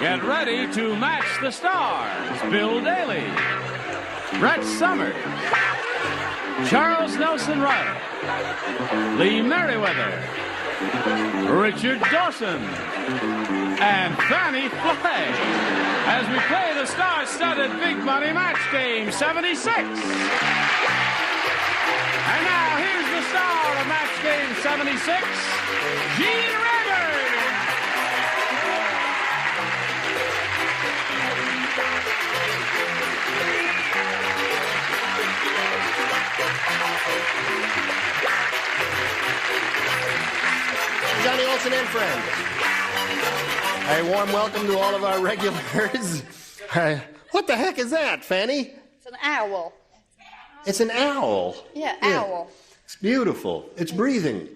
Get ready to match the stars. Bill Daly, Brett Summers, Charles Nelson Reilly, Lee Meriwether, Richard Dawson, and Fannie Flagg as we play the star-studded Big Money Match Game 76. And now here's the star of Match Game 76, Gene Rayburn. Johnny Olson and friends. A warm welcome to all of our regulars. What the heck is that, Fannie? It's an owl. It's an owl. Yeah, owl. It's beautiful. It's breathing.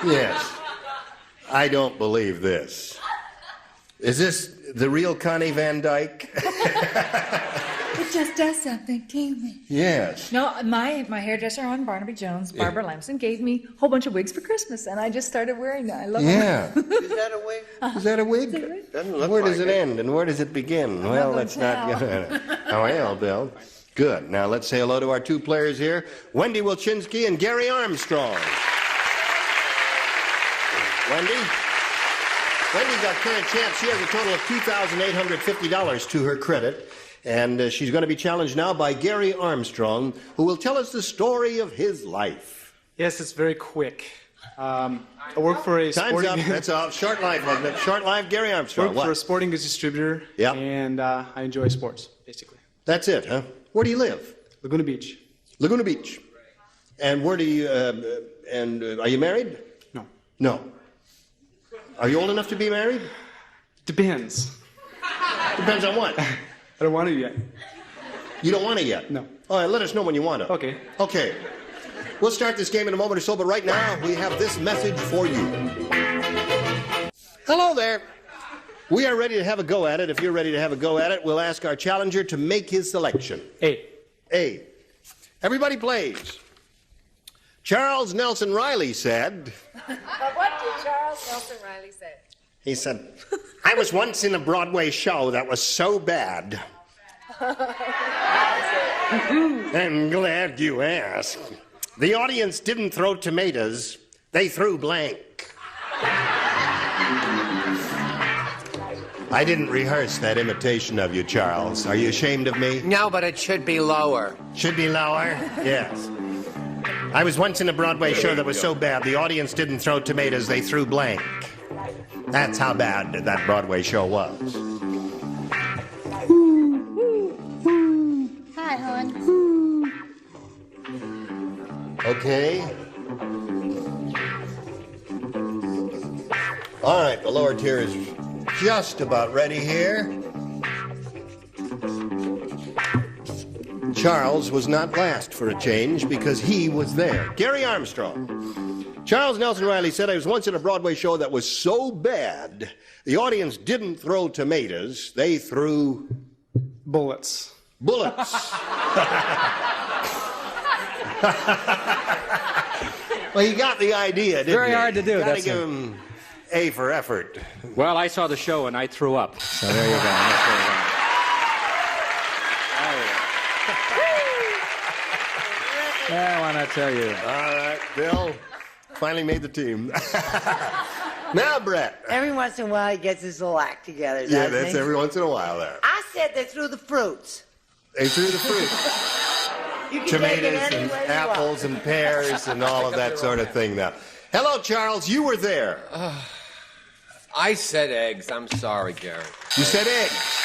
Yes. I don't believe this. Is this the real Connie Van Dyke? It just does something to me. Yes. No, my hairdresser on Barnaby Jones, Barbara Lamson, gave me a whole bunch of wigs for Christmas, and I just started wearing them. I love them. Is that a wig? Is that a wig? Doesn't look Where like does it end and where does it begin? Well, let's not get into it. Oh, well, Bill. Good. Now let's say hello to our two players here, Wendy Wilczynski and Gary Armstrong. Wendy's our current champ. She has a total of $2,850 to her credit. And she's going to be challenged now by Gary Armstrong, who will tell us the story of his life. Yes, it's very quick. I work for a Time's up. That's all. Short life, wasn't it? Short life, Gary Armstrong. work for a sporting goods distributor, Yep. and I enjoy sports, basically. That's it, huh? Where do you live? Laguna Beach. Laguna Beach. And where do you, are you married? No. No. Are you old enough to be married? Depends. Depends on what? I don't want to yet. You don't want it yet? No. All right, let us know when you want it. Okay. Okay. We'll start this game in a moment or so, but right now we have this message for you. Hello there. We are ready to have a go at it. If you're ready to have a go at it, we'll ask our challenger to make his selection. A. Everybody plays. Charles Nelson Reilly said... But what did Charles Nelson Reilly say? He said, I was once in a Broadway show that was so bad. I'm glad you asked. The audience didn't throw tomatoes, they threw blank. I didn't rehearse that imitation of you, Charles. Are you ashamed of me? No, but it should be lower. Should be lower? Yes. I was once in a Broadway show that was so bad, the audience didn't throw tomatoes, they threw blank. That's how bad that Broadway show was. Hi, hon. Okay. All right, the lower tier is just about ready here. Charles was not last for a change because he was there. Gary Armstrong. Charles Nelson Reilly said, I was once in a Broadway show that was so bad, the audience didn't throw tomatoes, they threw... Bullets. Bullets. Well, you got the idea, didn't you? Very hard to do. Gotta That's give him A for effort. Well, I saw the show and I threw up. So there you go. That's where we're going. I want to tell you. All right, Bill finally made the team. Now, Brett. Every once in a while, he gets his little act together. Yeah, doesn't that's he? every once in a while there. I said they threw the fruits. They threw the fruit. You can take it Tomatoes any and way you apples and pears and all of that sort of thing now. Hello, Charles. You were there. I said eggs. I'm sorry, Gary. You said eggs.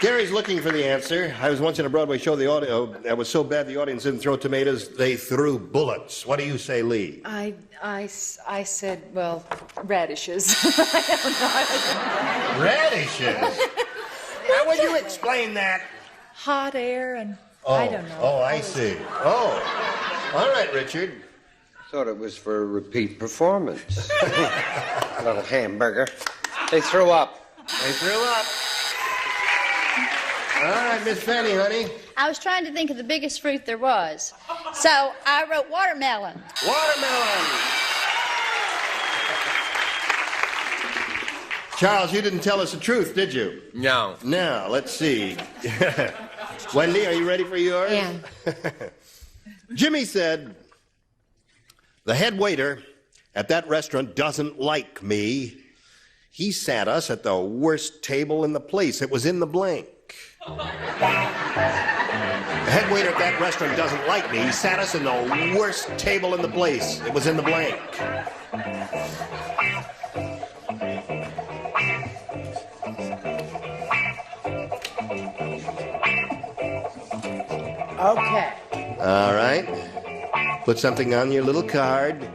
Gary's looking for the answer. I was once in a Broadway show that was so bad the audience didn't throw tomatoes, they threw bullets. What do you say, Lee? I said, well, radishes. I don't know. Radishes? How would you explain that? Hot air and I don't know. Oh, I see. Oh, all right, Richard. Thought it was for a repeat performance. A little hamburger. They threw up. They threw up. All right, Miss Fannie, honey. I was trying to think of the biggest fruit there was. So I wrote watermelon. Watermelon. Charles, you didn't tell us the truth, did you? No. Now, let's see. Wendy, are you ready for yours? Yeah. Jimmy said, the head waiter at that restaurant doesn't like me. He sat us at the worst table in the place. It was in the blank. The head waiter at that restaurant doesn't like me. He sat us in the worst table in the place. It was in the blank. Okay. All right. Put something on your little card.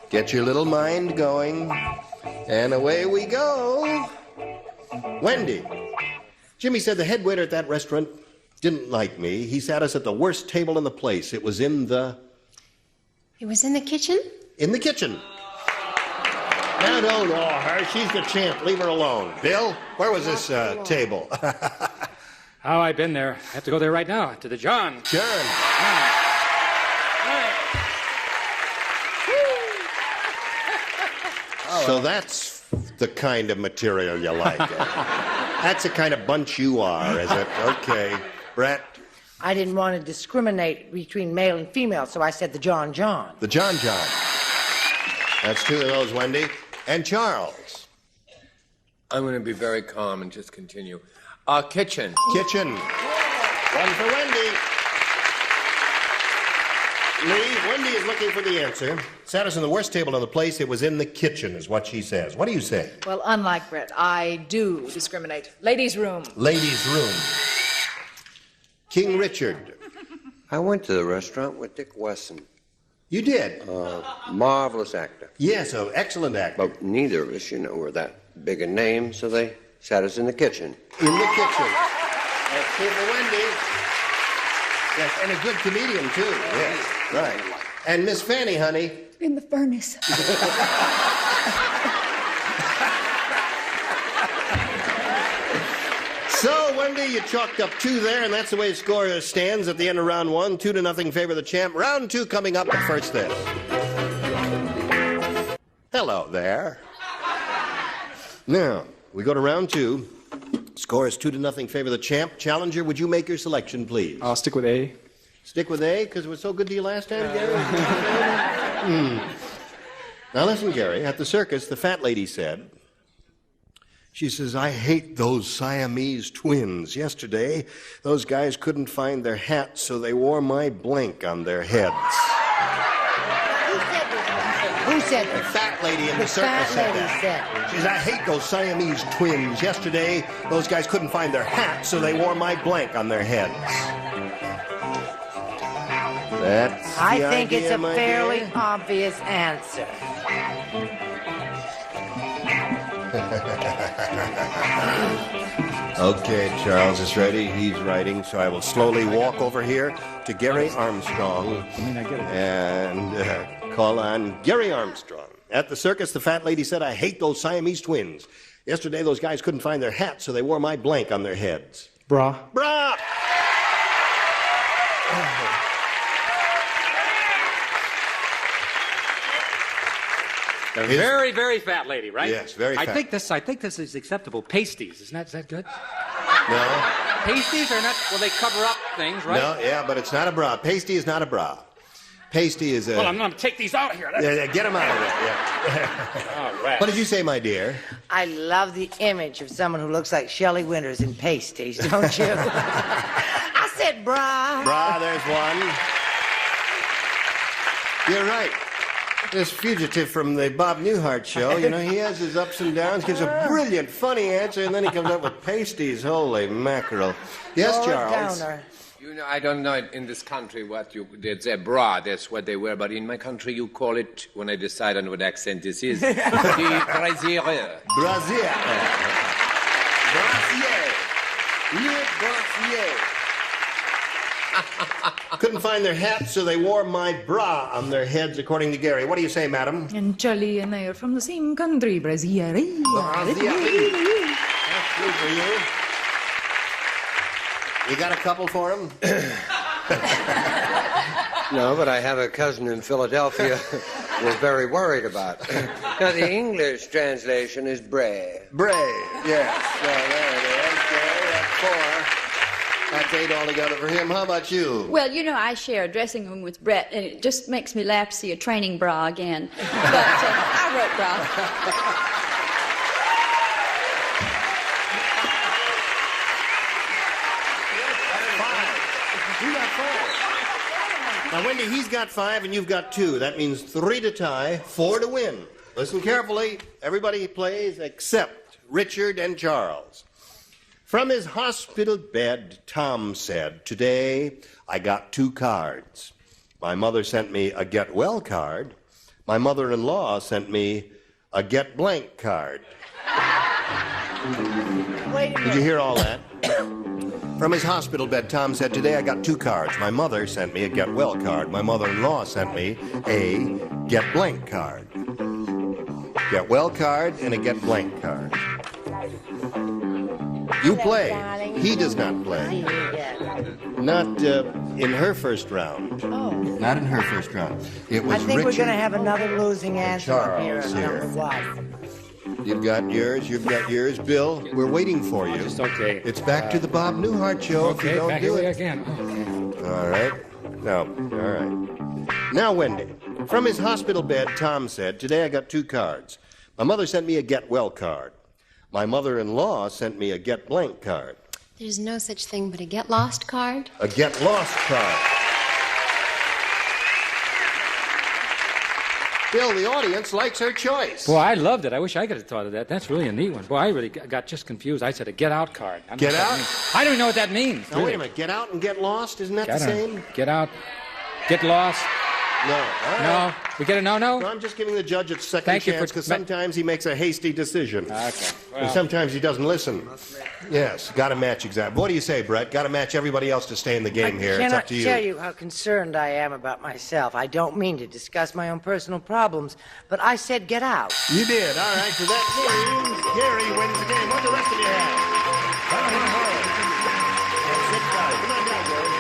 Get your little mind going. And away we go. Wendy. Jimmy said the head waiter at that restaurant didn't like me. He sat us at the worst table in the place. It was in the... It was in the kitchen? In the kitchen. Now don't awe her. She's the champ. Leave her alone. Bill, where was this table? Oh, I've been there. I have to go there right now, to the John. John. So that's the kind of material you like. That's the kind of bunch you are, is it? Okay. Brett? I didn't want to discriminate between male and female, so I said the John John. The John John. That's two of those, Wendy. And Charles? I'm going to be very calm and just continue. Kitchen. Kitchen. One for Wendy. Lee, Wendy is looking for the answer. Sat us in the worst table in the place. It was in the kitchen, is what she says. What do you say? Well, unlike Brett, I do discriminate. Ladies' room. Ladies' room. King Richard. I went to the restaurant with Dick Wesson. You did? Marvelous actor. Yes, an excellent actor. But neither of us, were that big a name, so they sat us in the kitchen. In the kitchen. That's two for Wendy. Yes, and a good comedian, too. Yes, right. And Miss Fannie, honey. In the furnace. So, Wendy, you chalked up 2 there, and that's the way the score stands at the end of round 1. 2-0 favor the champ. Round 2 coming up, but first this. Hello there. Now, we go to round 2. Score is 2-0 favor the champ. Challenger, would you make your selection, please? I'll stick with A. Stick with A, because it was so good to you last time, Gary? Now listen, Gary, at the circus, the fat lady said, she says, I hate those Siamese twins. Yesterday, those guys couldn't find their hats, so they wore my blank on their heads. Who said The this? fat lady in the circus said that. She says, I hate those Siamese twins. Yesterday, those guys couldn't find their hats, so they wore my blank on their heads. That's I the think idea, it's a my fairly dear. obvious answer. Okay, Charles is ready. He's writing, so I will slowly walk over here to Gary Armstrong and call on Gary Armstrong. At the circus, the fat lady said, I hate those Siamese twins. Yesterday, those guys couldn't find their hats, so they wore my blank on their heads. Bra. Bra! The very, very fat lady, right? Yes, very fat. I think this is acceptable. Pasties, is that good? No. Pasties are not, well, they cover up things, right? No, yeah, but it's not a bra. Pasty is not a bra. Pasty is a... Well, I'm going to take these out of here. Yeah, get them out of there, yeah. All right. What did you say, my dear? I love the image of someone who looks like Shelley Winters in pasties, don't you? I said bra. Bra, there's one. You're right. This fugitive from the Bob Newhart show, he has his ups and downs, gives a brilliant, funny answer, and then he comes up with pasties. Holy mackerel. Yes, Lower Charles? downer. I don't know in this country what they say bra, that's what they wear, but in my country you call it, when I decide on what accent this is, the brassiere. Brassiere. Brassiere. Le brassiere. Couldn't find their hats, so they wore my bra on their heads, according to Gary. What do you say, madam? And Charlie and I are from the same country, Brazil. That's good for you. You got a couple for him? No, but I have a cousin in Philadelphia we're very worried about. Now, the English translation is Bray. Bray, yes. So there it is. Gary, that's 4. That's 8 altogether for him. How about you? Well, you know, I share a dressing room with Brett, and it just makes me laugh to see a training bra again. But I wrote bra. You got 4. Now, Wendy, he's got 5 and you've got 2. That means 3 to tie, 4 to win. Listen carefully. Everybody plays except Richard and Charles. From his hospital bed, Tom said, "Today I got 2 cards. My mother sent me a get well card. My mother-in-law sent me a get blank card." Wait a Did minute. you hear all that? From his hospital bed, Tom said, "Today I got 2 cards. My mother sent me a get well card. My mother-in-law sent me a get blank card." Get well card and a get blank card. You play. He does not play. Not in her first round. Oh. Not in her first round. It was I think Richard. we're going to have another losing answer up here. Charles Number here. 5. You've got yours. You've got yours. Bill, we're waiting for you. Just okay. It's back to the Bob Newhart show if you Okay, don't back do here it. again. Okay. All right. No. All right. Now, Wendy. From his hospital bed, Tom said, "Today I got 2 cards. My mother sent me a get well card. My mother-in-law sent me a get blank card. There's no such thing but a get lost card. A get lost card." Bill, the audience likes her choice. Boy, I loved it. I wish I could have thought of that. That's really a neat one. Boy, I really got just confused. I said a get out card. I don't know Get what that out? means. I don't even know what that means. Now, wait a minute. Get out and get lost? Isn't that I the don't know. same? Get out. Get lost. No. All right. No. We get a no-no? No, I'm just giving the judge a second Thank you chance for- because sometimes he makes a hasty decision. Okay. And Well, sometimes he doesn't listen. Yes, got to match exactly. What do you say, Brett? Got to match everybody else to stay in the game here. It's Cannot up to you. tell you how concerned I am about myself. I don't mean to discuss my own personal problems, but I said get out. You did. All right. So that means Gary wins the game. What the rest of you have? That's 6 cards. Come on down, Gary.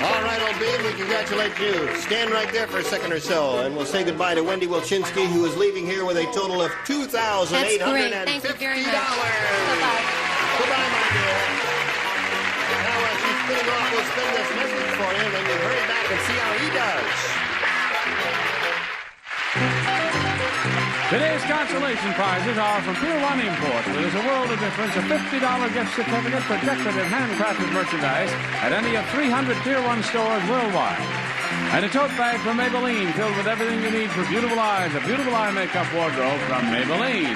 All right, old bean, we congratulate you. Stand right there for a second or so, and we'll say goodbye to Wendy Wilczynski, who is leaving here with a total of $2,850. That's great. Thank you very much. Bye-bye. Goodbye, my dear. Now, as she's spinning off, we'll spin this message for you, and then you hurry back and see how he does. Today's consolation prizes are from Pier 1 Imports, where there's a world of difference. A $50 gift certificate for decorative handcrafted merchandise at any of 300 Pier 1 stores worldwide. And a tote bag from Maybelline filled with everything you need for beautiful eyes. A beautiful eye makeup wardrobe from Maybelline.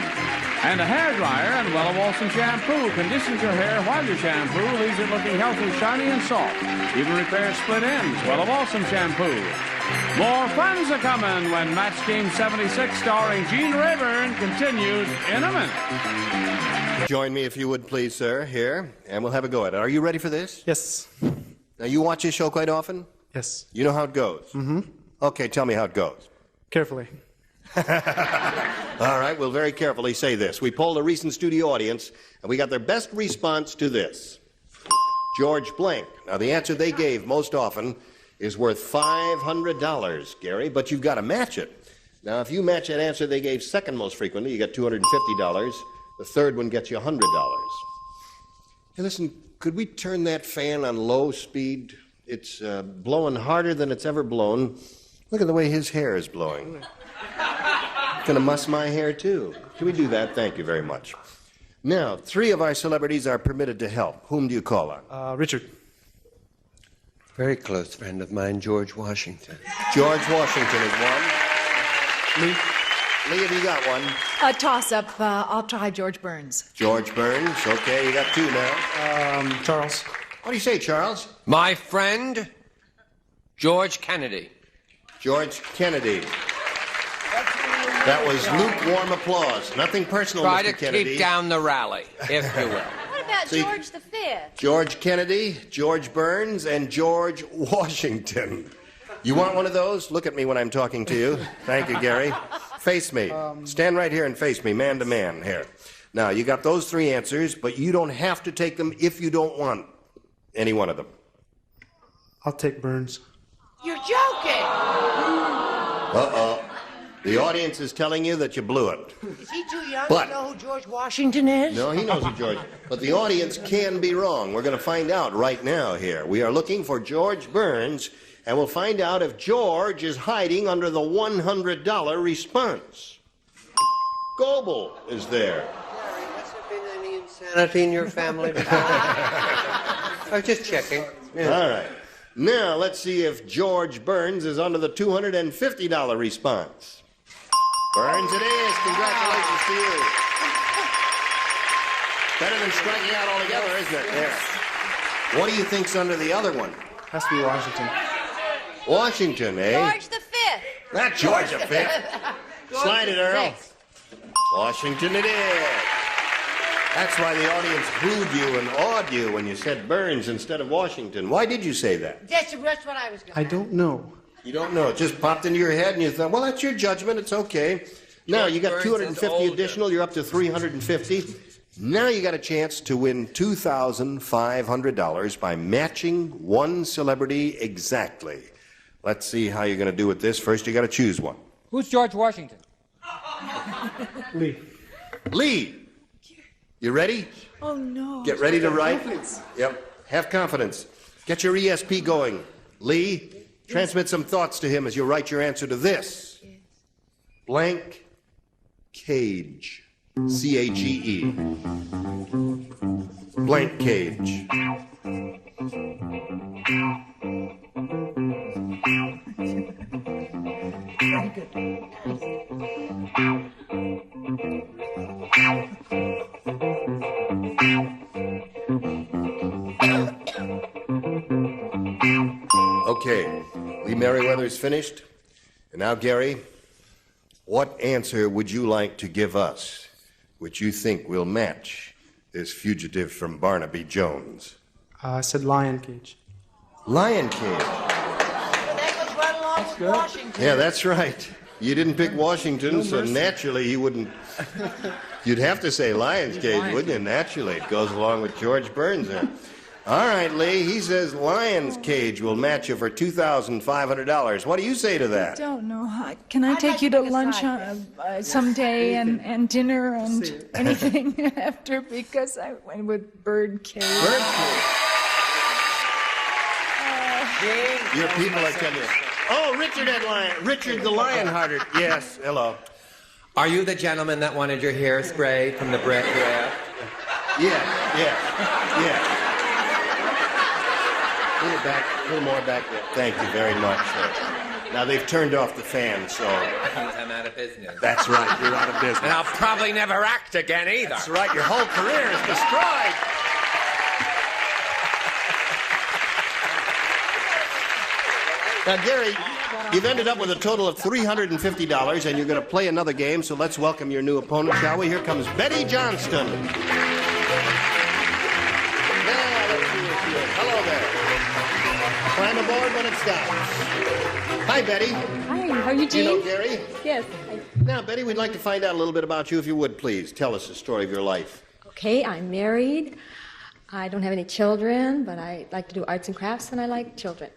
And a hairdryer and Wella Walson shampoo conditions your hair while your shampoo leaves it looking healthy, shiny, and soft. Even repairs split ends. Wella Walson shampoo. More fun's are coming when Match Game 76 starring Gene Rayburn continues in a minute. Join me, if you would, please, sir, here, and we'll have a go at it. Are you ready for this? Yes. Now, you watch this show quite often? Yes. You know how it goes? Mm-hmm. Okay, tell me how it goes. Carefully. All right, we'll very carefully say this. We polled a recent studio audience, and we got their best response to this. George Blank. Now, the answer they gave most often is worth $500, Gary, but you've got to match it. Now, if you match that answer they gave second most frequently, you get $250. The third one gets you $100. Hey, listen, could we turn that fan on low speed? It's blowing harder than it's ever blown. Look at the way his hair is blowing. It's going to muss my hair, too. Can we do that? Thank you very much. Now, 3 of our celebrities are permitted to help. Whom do you call on? Richard. Very close friend of mine, George Washington. George Washington is one. Lee. Lee, have you got one? A toss-up. I'll try George Burns. George Burns. Okay, you got 2 now. Charles. What do you say, Charles? My friend, George Kennedy. George Kennedy. That was lukewarm applause. Nothing personal, Try Mr. to Kennedy. keep down the rally, if you will. What about See- George V? George Kennedy, George Burns, and George Washington. You want one of those? Look at me when I'm talking to you. Thank you, Gary. Face me. Stand right here and face me, man to man, here. Now, you got those 3 answers, but you don't have to take them if you don't want. Any one of them. I'll take Burns. You're joking. Uh-oh. The audience is telling you that you blew it. Is he too young But- to know who George Washington is? No, he knows who George. But the audience can be wrong. We're going to find out right now here. We are looking for George Burns, and we'll find out if George is hiding under the $100 response. Goebel is there. Has there been any insanity in your family before? I was just checking. Yeah. All right. Now, let's see if George Burns is under the $250 response. Burns it is. Congratulations to you. Better than striking out altogether, isn't it? Yeah. What do you think's under the other one? Has to be Washington. Washington, eh? George the Fifth. Not George the Fifth. Slide it, Earl. Washington it is. That's why the audience booed you and awed you when you said Burns instead of Washington. Why did you say that? That's what I was going to I don't know. You don't know. It just popped into your head and you thought, well, that's your judgment. It's okay. Now, you got Burns is 250 older. additional. You're up to 350. Now you got a chance to win $2,500 by matching one celebrity exactly. Let's see how you're going to do with this. First, you got to choose one. Who's George Washington? Lee. Lee, you ready? Oh, no. Get ready to write. Yep. Have confidence. Get your ESP going. Lee, transmit some thoughts to him as you write your answer to this. Blank cage. C-A-G-E. Blank cage. Okay, Lee Meriwether's finished. And now, Gary, what answer would you like to give us, which you think will match this fugitive from Barnaby Jones? I said lion cage. Lion cage. That goes right along with Washington. Yeah, that's right. You didn't pick Washington, so naturally you wouldn't. You'd have to say Lion's Cage, wouldn't you? Naturally, it goes along with George Burns there. All right, Lee. He says Lion's Cage will match you for $2,500. What do you say to that? Don't know. Can I take you to lunch someday and dinner and anything after? Because I went with Bird Cage. Bird Cage. Your people, I tell you. Oh, Richard the Lionhearted. Yes, hello. Are you the gentleman that wanted your hair sprayed from the breath? Yeah. A little more back there. Thank you very much. Now they've turned off the fan, so. I'm out of business. That's right, you're out of business. And I'll probably never act again either. That's right, your whole career is destroyed. Now, Gary, you've ended up with a total of $350, and you're going to play another game, so let's welcome your new opponent, shall we? Here comes Betty Johnston. Hello there. Climb aboard when it stops. Hi, Betty. Hi, how are you, Do you know Gene? Gary? Yes. Now, Betty, we'd like to find out a little bit about you, if you would, please. Tell us the story of your life. Okay, I'm married. I don't have any children, but I like to do arts and crafts, and I like children.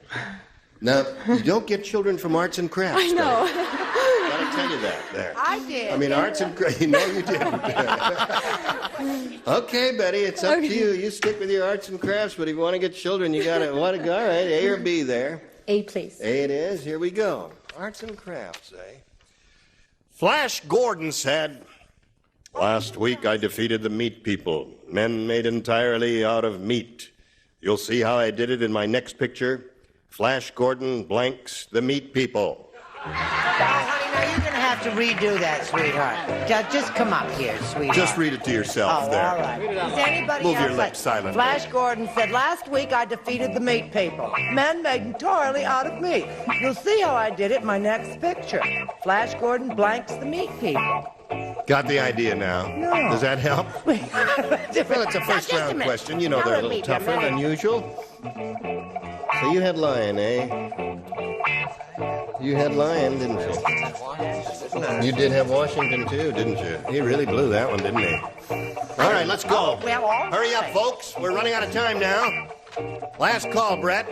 Now, you don't get children from arts and crafts. I know. Gotta tell you that there. I did. I mean, arts and crafts. No, you didn't. Okay, Betty, it's up to you. You stick with your arts and crafts, but if you want to get children, you gotta go. All right, A or B there. A, please. A it is. Here we go. Arts and crafts, eh? Flash Gordon said, "Last week I defeated the meat people, men made entirely out of meat. You'll see how I did it in my next picture. Flash Gordon blanks the meat people." Oh, honey, now you're going to have to redo that, sweetheart. Just come up here, sweetheart. Just read it to yourself Oh, there. all right. Is anybody Move else your lips silently. Flash Gordon said, "Last week I defeated the meat people. Men made entirely out of meat. You'll see how I did it in my next picture. Flash Gordon blanks the meat people." Got the idea now? No. Does that help? Well, it's a first Just a round minute. question. You know Now they're a let little me tougher come in. than usual. So you had Lion, eh? You had Lion, didn't you? You did have Washington, too, didn't you? He really blew that one, didn't he? All right, let's go. Well, all Hurry up, right. folks. We're running out of time now. Last call, Brett.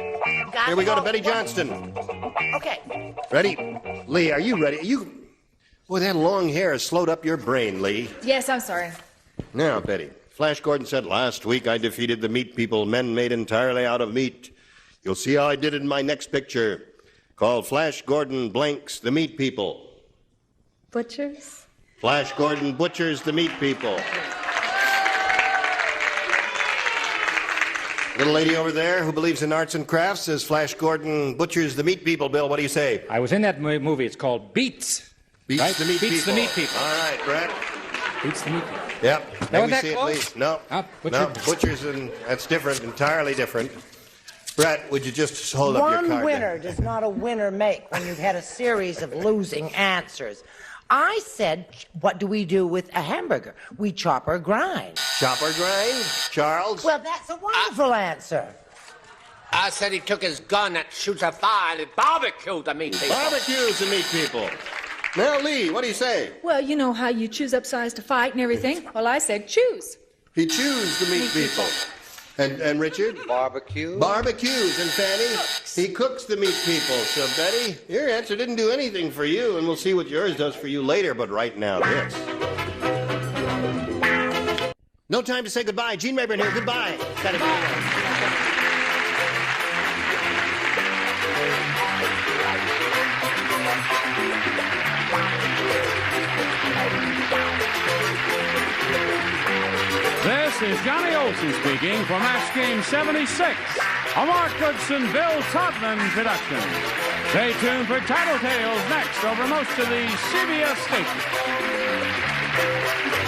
Got Here we it go to all. Betty Johnston. Okay. Ready? Lee, are you ready? Boy, that long hair has slowed up your brain, Lee. Yes, I'm sorry. Now, Betty, Flash Gordon said, last week I defeated the meat people, men made entirely out of meat. You'll see how I did it in my next picture, called Flash Gordon Blanks the Meat People. Butchers? Flash Gordon butchers the meat people. Little lady over there who believes in arts and crafts says Flash Gordon butchers the meat people. Bill, what do you say? I was in that movie. It's called Beats. Beats right? the meat Beats people. the meat people. All right, Brett. Beats the meat people. Yep. That was we that see close? It, Lee. No. Butcher. No, butchers, and that's different, entirely different. Brett, would you just hold up your card? One winner there? does not a winner make when you've had a series of losing answers. I said, what do we do with a hamburger? We chop or grind. Chop or grind? Charles? Well, that's a wonderful answer. I said he took his gun that shoots a fire and he barbecued the meat people. Barbecues the meat people. Now, Lee, what do you say? Well, you know how you choose up size to fight and everything. Well, I said choose. He chews the meat people. And Richard? Barbecue. Barbecues. And Fannie? He cooks the meat people. So, Betty, your answer didn't do anything for you, and we'll see what yours does for you later, but right now, this. No time to say goodbye. Gene Rayburn here. Goodbye. Gotta go. This is Johnny Olson speaking for Match Game 76, a Mark Goodson, Bill Todman production. Stay tuned for Tattletales next over most of the CBS stations.